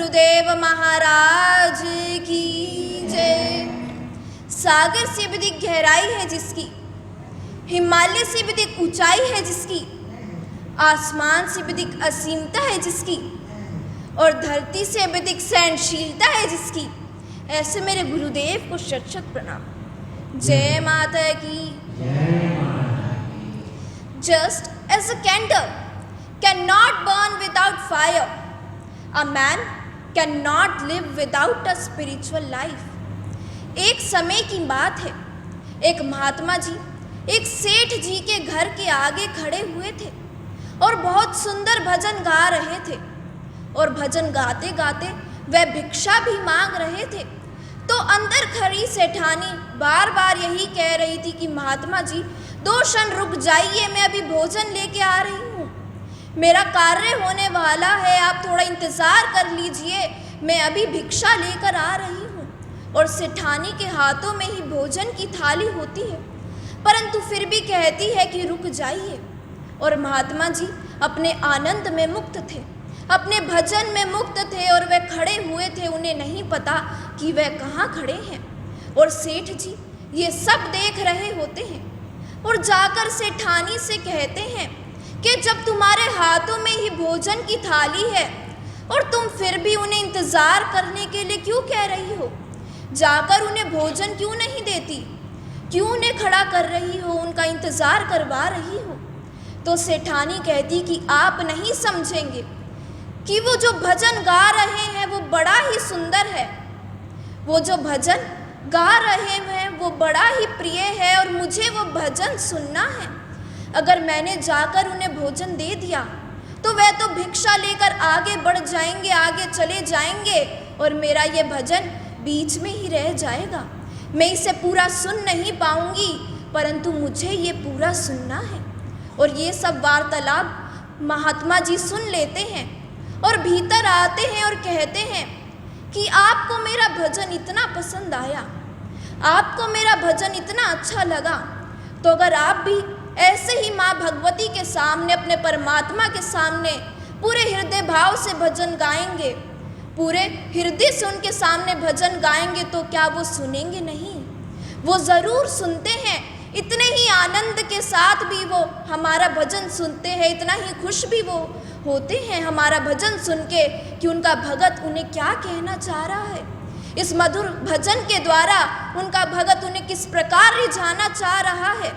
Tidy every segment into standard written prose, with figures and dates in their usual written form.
गुरुदेव महाराज की जय। सागर से भी अधिक गहराई है जिसकी, हिमालय से भी अधिक ऊंचाई है जिसकी, आसमान से भी अधिक असीमता है जिसकी, और धरती से भी अधिक सहनशीलता है जिसकी, ऐसे मेरे गुरुदेव को शत शत प्रणाम। जय माता की। Just as a candle cannot burn without fire, a man cannot live without a spiritual life. एक समय की बात है, एक महात्मा जी एक सेठ जी के घर के आगे खड़े हुए थे और बहुत सुंदर भजन गा रहे थे, और भजन गाते गाते वह भिक्षा भी मांग रहे थे। तो अंदर खड़ी सेठानी बार बार यही कह रही थी कि महात्मा जी 2 क्षण रुक जाइए, मैं अभी भोजन लेके आ रही हूँ, मेरा कार्य होने वाला है, आप थोड़ा इंतज़ार कर लीजिए, मैं अभी भिक्षा लेकर आ रही हूँ। और सेठानी के हाथों में ही भोजन की थाली होती है, परंतु फिर भी कहती है कि रुक जाइए। और महात्मा जी अपने आनंद में मुक्त थे, अपने भजन में मुक्त थे, और वे खड़े हुए थे, उन्हें नहीं पता कि वह कहाँ खड़े हैं। और सेठ जी ये सब देख रहे होते हैं और जाकर सेठानी से कहते हैं कि जब तुम्हारे हाथों में ही भोजन की थाली है और तुम फिर भी उन्हें इंतज़ार करने के लिए क्यों कह रही हो, जाकर उन्हें भोजन क्यों नहीं देती, क्यों उन्हें खड़ा कर रही हो, उनका इंतज़ार करवा रही हो। तो सेठानी कहती कि आप नहीं समझेंगे कि वो जो भजन गा रहे हैं वो बड़ा ही सुंदर है, वो जो भजन गा रहे हैं वो बड़ा ही प्रिय है, और मुझे वो भजन सुनना है। अगर मैंने जाकर उन्हें भोजन दे दिया तो वह तो भिक्षा लेकर आगे बढ़ जाएंगे, आगे चले जाएंगे, और मेरा ये भजन बीच में ही रह जाएगा, मैं इसे पूरा सुन नहीं पाऊंगी, परंतु मुझे ये पूरा सुनना है। और ये सब वार्तालाप महात्मा जी सुन लेते हैं और भीतर आते हैं और कहते हैं कि आपको मेरा भजन इतना पसंद आया, आपको मेरा भजन इतना अच्छा लगा, तो अगर आप भी ऐसे ही माँ भगवती के सामने, अपने परमात्मा के सामने पूरे हृदय भाव से भजन गाएंगे, पूरे हृदय से उनके सामने भजन गाएंगे, तो क्या वो सुनेंगे नहीं? वो ज़रूर सुनते हैं। इतने ही आनंद के साथ भी वो हमारा भजन सुनते हैं, इतना ही खुश भी वो होते हैं हमारा भजन सुन के कि उनका भगत उन्हें क्या कहना चाह रहा है। इस मधुर भजन के द्वारा उनका भगत उन्हें किस प्रकार रिझाना चाह रहा है।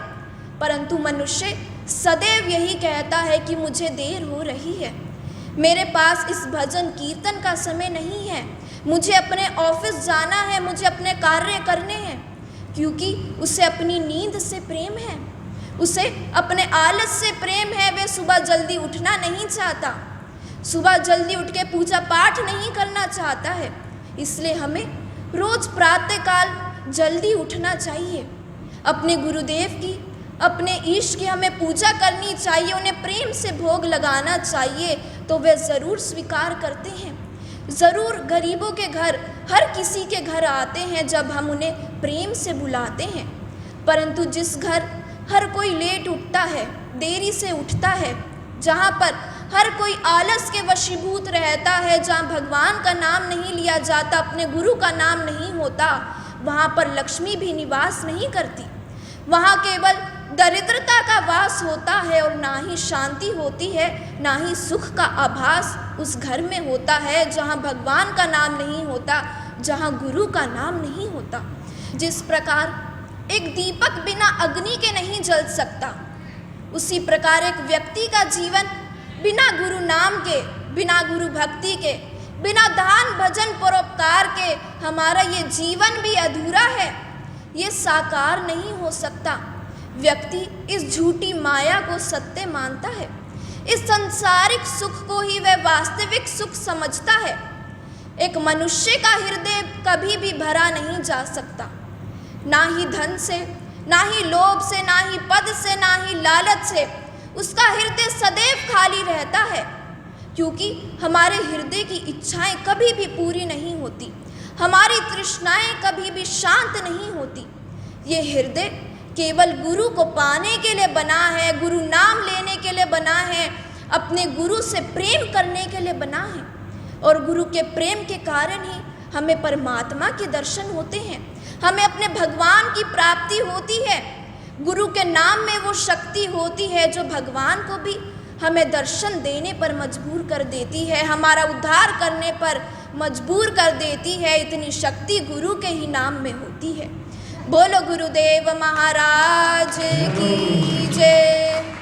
परंतु मनुष्य सदैव यही कहता है कि मुझे देर हो रही है, मेरे पास इस भजन कीर्तन का समय नहीं है, मुझे अपने ऑफिस जाना है, मुझे अपने कार्य करने हैं, क्योंकि उसे अपनी नींद से प्रेम है, उसे अपने आलस से प्रेम है। वह सुबह जल्दी उठना नहीं चाहता, सुबह जल्दी उठ के पूजा पाठ नहीं करना चाहता है। इसलिए हमें रोज़ प्रातःकाल जल्दी उठना चाहिए, अपने गुरुदेव की, अपने ईश की हमें पूजा करनी चाहिए, उन्हें प्रेम से भोग लगाना चाहिए, तो वे ज़रूर स्वीकार करते हैं। ज़रूर गरीबों के घर, हर किसी के घर आते हैं जब हम उन्हें प्रेम से बुलाते हैं। परंतु जिस घर हर कोई लेट उठता है, देरी से उठता है, जहाँ पर हर कोई आलस के वशीभूत रहता है, जहाँ भगवान का नाम नहीं लिया जाता, अपने गुरु का नाम नहीं होता, वहाँ पर लक्ष्मी भी निवास नहीं करती। वहाँ केवल दरिद्रता का वास होता है, और ना ही शांति होती है, ना ही सुख का आभास उस घर में होता है जहाँ भगवान का नाम नहीं होता, जहाँ गुरु का नाम नहीं होता। जिस प्रकार एक दीपक बिना अग्नि के नहीं जल सकता, उसी प्रकार एक व्यक्ति का जीवन बिना गुरु नाम के, बिना गुरु भक्ति के, बिना दान भजन परोपकार के हमारा ये जीवन भी अधूरा है, ये साकार नहीं हो सकता। व्यक्ति इस झूठी माया को सत्य मानता है, इस सांसारिक सुख को ही वह वास्तविक सुख समझता है। एक मनुष्य का हृदय कभी भी भरा नहीं जा सकता, ना ही धन से, ना ही लोभ से, ना ही पद से, ना ही लालच से। उसका हृदय सदैव खाली रहता है, क्योंकि हमारे हृदय की इच्छाएं कभी भी पूरी नहीं होती, हमारी तृष्णाएं कभी भी शांत नहीं होती। ये हृदय केवल गुरु को पाने के लिए बना है, गुरु नाम लेने के लिए बना है, अपने गुरु से प्रेम करने के लिए बना है। और गुरु के प्रेम के कारण ही हमें परमात्मा के दर्शन होते हैं, हमें अपने भगवान की प्राप्ति होती है। गुरु के नाम में वो शक्ति होती है जो भगवान को भी हमें दर्शन देने पर मजबूर कर देती है, हमारा उद्धार करने पर मजबूर कर देती है। इतनी शक्ति गुरु के ही नाम में होती है। बोलो गुरुदेव महाराज की जय।